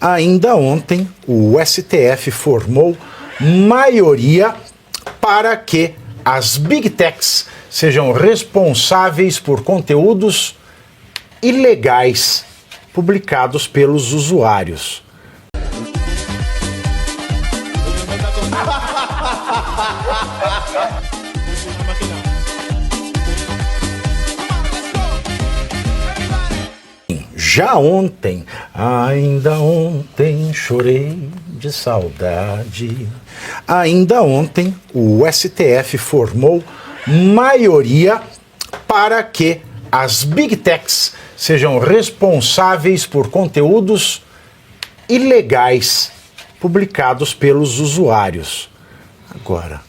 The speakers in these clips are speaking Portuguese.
Ainda ontem, o STF formou maioria para que as Big Techs sejam responsáveis por conteúdos ilegais publicados pelos usuários. Já ontem, ainda ontem chorei de saudade. Ainda ontem, o STF formou maioria para que as Big Techs sejam responsáveis por conteúdos ilegais publicados pelos usuários. Agora,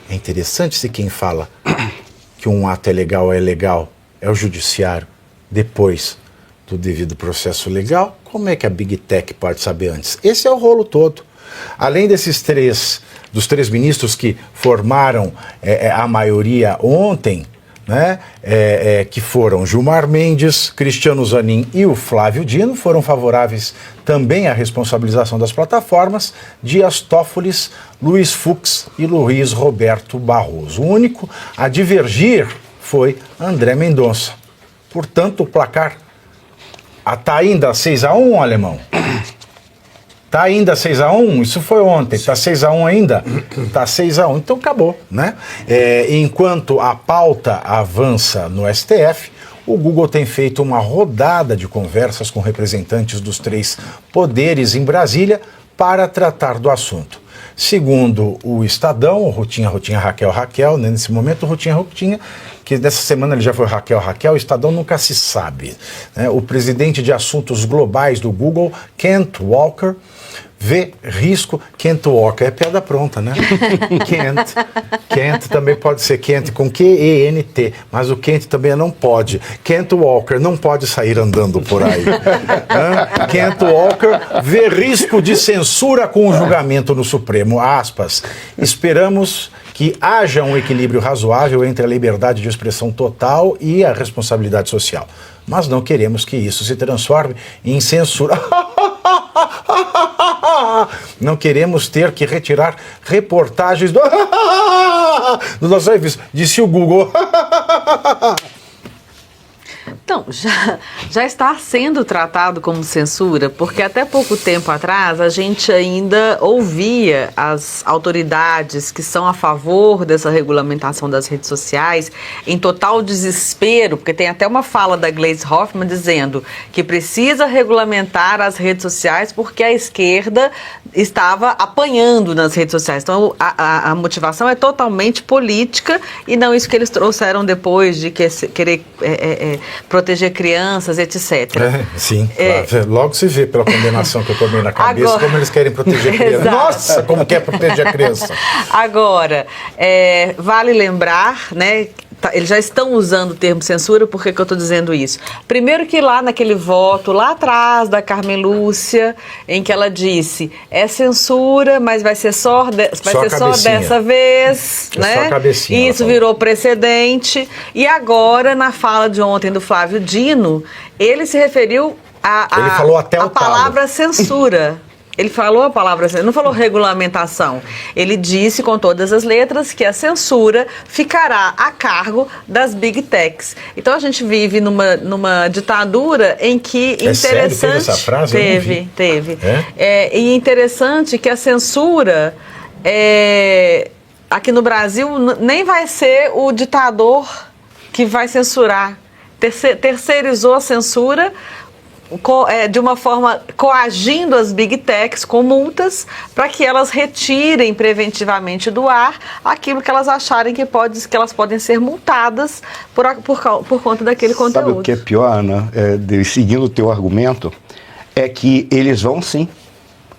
é interessante se quem fala que um ato é legal é o judiciário, depois do devido processo legal. Como é que a Big Tech pode saber antes? Esse é o rolo todo. Além dos três ministros que formaram a maioria ontem, né, que foram Gilmar Mendes, Cristiano Zanin e o Flávio Dino, foram favoráveis também à responsabilização das plataformas, Dias Toffoli, Luiz Fux e Luiz Roberto Barroso. O único a divergir foi André Mendonça. Portanto, o placar está ainda 6-1, alemão? Está ainda 6-1? Isso foi ontem. Está 6-1 ainda? Está 6-1. Então acabou, né? Enquanto a pauta avança no STF, o Google tem feito uma rodada de conversas com representantes dos três poderes em Brasília para tratar do assunto. Segundo o Estadão, o Rutinha, Raquel, né? Nesse momento o Rutinha, que dessa semana ele já foi Raquel, o Estadão nunca se sabe, né? O presidente de assuntos globais do Google, Kent Walker, vê risco. Kent Walker é piada pronta, né? Kent também pode ser Kent com Q-E-N-T, mas o Kent também não pode. Kent Walker não pode sair andando por aí. Kent Walker vê risco de censura com o julgamento no Supremo. Aspas. Esperamos que haja um equilíbrio razoável entre a liberdade de expressão total e a responsabilidade social. Mas não queremos que isso se transforme em censura. Não queremos ter que retirar reportagens do nosso serviço, disse o Google. Então, já está sendo tratado como censura, porque até pouco tempo atrás a gente ainda ouvia as autoridades que são a favor dessa regulamentação das redes sociais em total desespero, porque tem até uma fala da Gleisi Hoffmann dizendo que precisa regulamentar as redes sociais porque a esquerda estava apanhando nas redes sociais. Então, a motivação é totalmente política e não isso que eles trouxeram depois de querer proteger crianças, etc. Sim, claro. Logo se vê pela condenação que eu tomei na cabeça, agora, como eles querem proteger a criança. Nossa, como quer proteger a criança. Agora, vale lembrar, né, eles já estão usando o termo censura. Por que eu estou dizendo isso? Primeiro que lá naquele voto, lá atrás da Carmen Lúcia, em que ela disse, é censura, mas vai ser só dessa vez, né? Só a cabecinha, isso virou precedente. E agora, na fala de ontem do Flávio Dino, ele se referiu ele falou até a palavra censura. Ele falou a palavra, não falou regulamentação. Ele disse com todas as letras que a censura ficará a cargo das Big Techs. Então a gente vive numa ditadura em que interessante. Sério? Teve essa frase? Teve. E interessante que a censura aqui no Brasil nem vai ser o ditador que vai censurar. Terceirizou a censura de uma forma coagindo as Big Techs com multas para que elas retirem preventivamente do ar aquilo que elas acharem que elas podem ser multadas por conta daquele conteúdo. Sabe o que é pior, Ana? Seguindo o teu argumento, é que eles vão sim.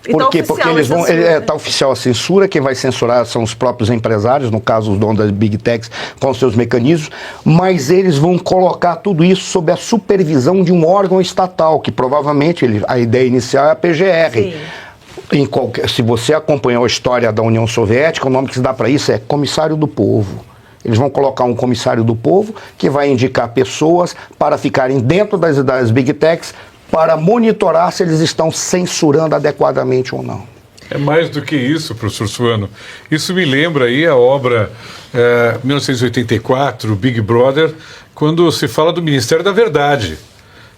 Por quê? Porque eles vão. Está oficial a censura, quem vai censurar são os próprios empresários, no caso os donos das Big Techs, com seus mecanismos, mas eles vão colocar tudo isso sob a supervisão de um órgão estatal, que provavelmente a ideia inicial é a PGR. Se você acompanhou a história da União Soviética, o nome que se dá para isso é Comissário do Povo. Eles vão colocar um comissário do povo que vai indicar pessoas para ficarem dentro das Big Techs, para monitorar se eles estão censurando adequadamente ou não. É mais do que isso, professor Suano. Isso me lembra aí a obra 1984, Big Brother, quando se fala do Ministério da Verdade.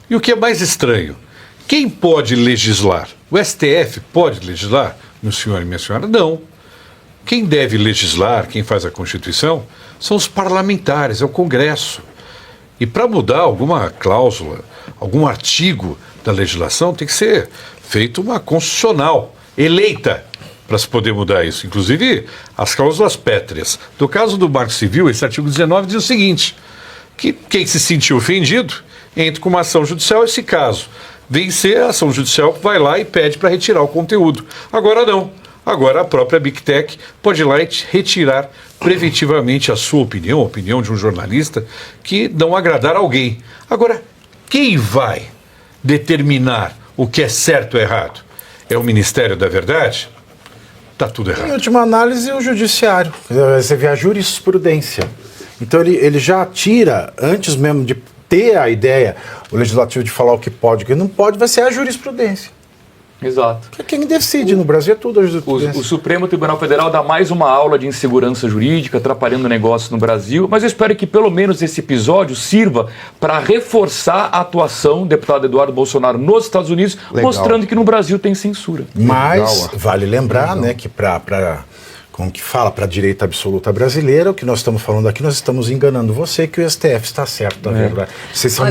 E o que é mais estranho? Quem pode legislar? O STF pode legislar, meu senhor e minha senhora? Não. Quem deve legislar, quem faz a Constituição, são os parlamentares, é o Congresso. E para mudar alguma cláusula, algum artigo da legislação, tem que ser feito uma constitucional, eleita, para se poder mudar isso. Inclusive, as cláusulas pétreas. No caso do Marco Civil, esse artigo 19 diz o seguinte, que quem se sentiu ofendido entra com uma ação judicial, esse caso. Vencer a ação judicial, vai lá e pede para retirar o conteúdo. Agora não. Agora a própria Big Tech pode ir lá e retirar preventivamente a sua opinião, a opinião de um jornalista, que não agradar alguém. Agora, quem vai determinar o que é certo ou errado? É o Ministério da Verdade? Está tudo errado. Em última análise, o Judiciário. Você vê a jurisprudência. Então ele já tira, antes mesmo de ter a ideia, o Legislativo de falar o que pode e o que não pode, vai ser a jurisprudência. Exato. Porque quem decide no Brasil é tudo a jurisprudência. O Supremo Tribunal Federal dá mais uma aula de insegurança jurídica, atrapalhando negócios no Brasil, mas eu espero que pelo menos esse episódio sirva para reforçar a atuação do deputado Eduardo Bolsonaro nos Estados Unidos, mostrando que no Brasil tem censura. Mas vale lembrar, né, que como que fala, para a direita absoluta brasileira, o que nós estamos falando aqui, nós estamos enganando você, que o STF está certo, na verdade. Vocês são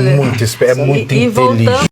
muito inteligentes.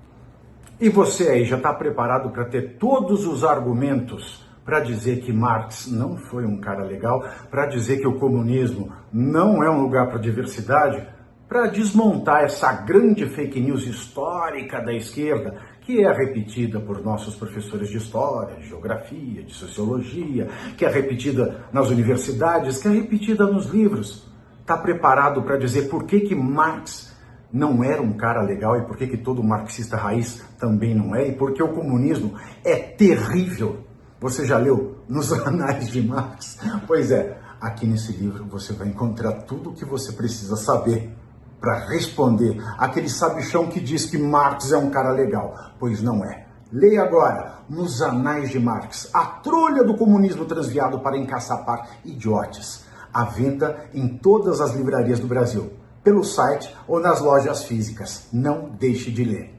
E você aí já está preparado para ter todos os argumentos para dizer que Marx não foi um cara legal, para dizer que o comunismo não é um lugar para diversidade, para desmontar essa grande fake news histórica da esquerda, que é repetida por nossos professores de história, de geografia, de sociologia, que é repetida nas universidades, que é repetida nos livros. Está preparado para dizer por que Marx não era um cara legal e por que todo marxista raiz também não é, e porque o comunismo é terrível. Você já leu nos Anais de Marx? Pois é, aqui nesse livro você vai encontrar tudo o que você precisa saber para responder aquele sabichão que diz que Marx é um cara legal, pois não é. Leia agora, nos Anais de Marx, a trolha do comunismo transviado para encaçapar idiotes, à venda em todas as livrarias do Brasil, pelo site ou nas lojas físicas. Não deixe de ler.